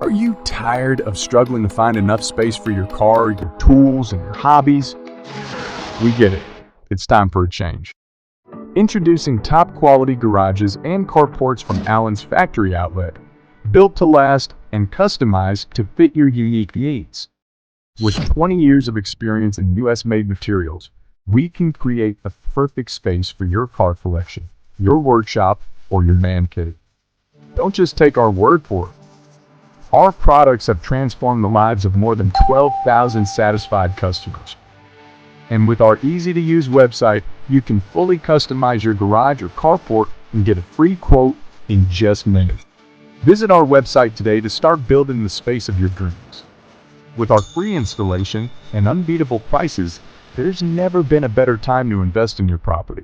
Are you tired of struggling to find enough space for your car, your tools, and your hobbies? We get it. It's time for a change. Introducing top quality garages and carports from Allen's factory outlet, built to last and customized to fit your unique needs. With 20 years of experience in US-made materials, we can create the perfect space for your car collection, your workshop, or your man cave. Don't just take our word for it. Our products have transformed the lives of more than 12,000 satisfied customers. And with our easy-to-use website, you can fully customize your garage or carport and get a free quote in just minutes. Visit our website today to start building the space of your dreams. With our free installation and unbeatable prices, there's never been a better time to invest in your property.